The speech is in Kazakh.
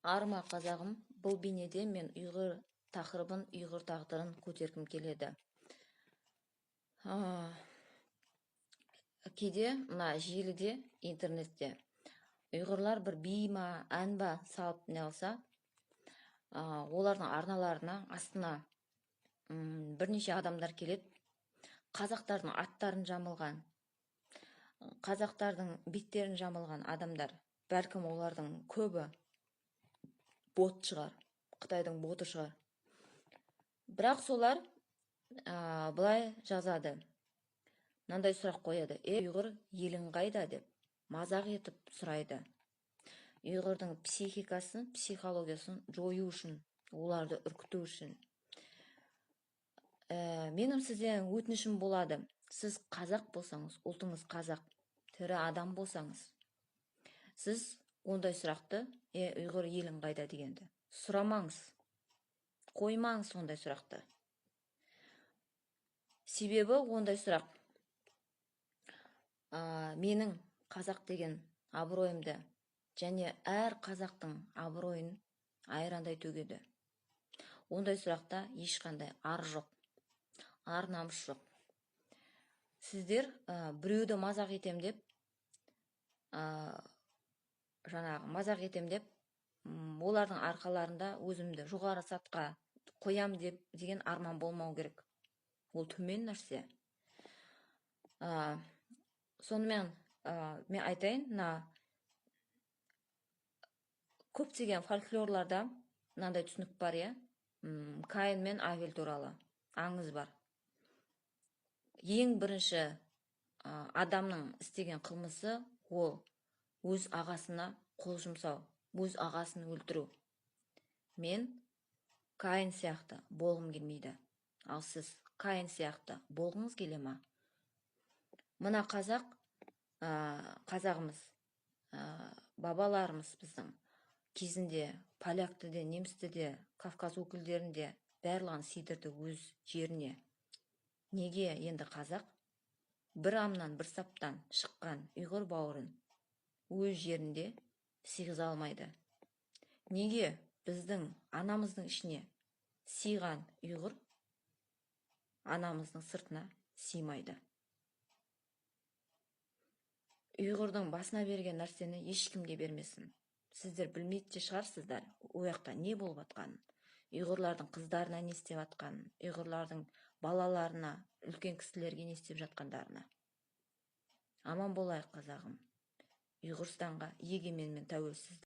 Арма қазағым, бұл бейнеде мен ұйғыр тақырыбын, ұйғыр тағдырын көтергім келеді. Кейде мына желіде, интернетте ұйғырлар бір би ма, ән ба салып не алса, олардың арналарына астына бірнеше адамдар келеді. Қазақтардың аттарын жамылған, қазақтардың беттерін жамылған адамдар, бәлкім олардың көбі бот шығар, Қытайдың боты шығар. Бірақ солар былай жазады, мынандай сұрақ қояды: ұйғыр елің қайда деп мазақ етіп сұрайды. Ұйғырдың психикасын, психологиясын жою үшін, оларды үркіту үшін. Менің сізден өтінішім болады: сіз қазақ болсаңыз, ұлтыңыз қазақ, тірі адам болсаңыз, сіз ондай сұрақты, ұйғыр елің қайда дегенді сұрамаңыз, қоймаңыз ондай сұрақты. Себебі ондай сұрақ менің қазақ деген абыройымды және әр қазақтың абыройын айрандай төгеді. Ондай сұрақта ешқандай ар жоқ, ар намыс жоқ. Сіздер біреуді мазақ етем деп, олардың арқаларында өзімді жоғары сатқа қоям деген арман болмау керек. Ол төмен нәрсе. Сонымен мен айтайын, көптеген фольклорларда мынандай түсінік бар, Каин мен Авель туралы аңыз бар. Ең бірінші адамның істеген қылмысы ол өз ағасына қол жұмсау, өз ағасын өлтіру. Мен Каин сияқты болғым келмейді. Ал сіз Каин сияқты болғыңыз келе ма? Мына қазағымыз, бабаларымыз біздің кезінде полякты де, немісті де, Кавказ өкілдерін де барлығын сыйдырды өз жеріне. Неге енді қазақ бір амнан, бір саптан шыққан ұйғыр бауырын өз жерінде сыйғыза алмайды? Неге біздің анамыздың ішіне сыйған ұйғыр анамыздың сыртына сыймайды? Ұйғырдың басына берген нәрсені ешкімге бермесін. Сіздер білмейді шығарсыздар ол жақта не болып жатқанын, ұйғырлардың қыздарына не істеп жатқанын, ұйғырлардың балаларына, үлкен кісілерге не істеп жатқандарына. Аман болайық қазағым. Ұйғырстанға егемен мен тәуелсіз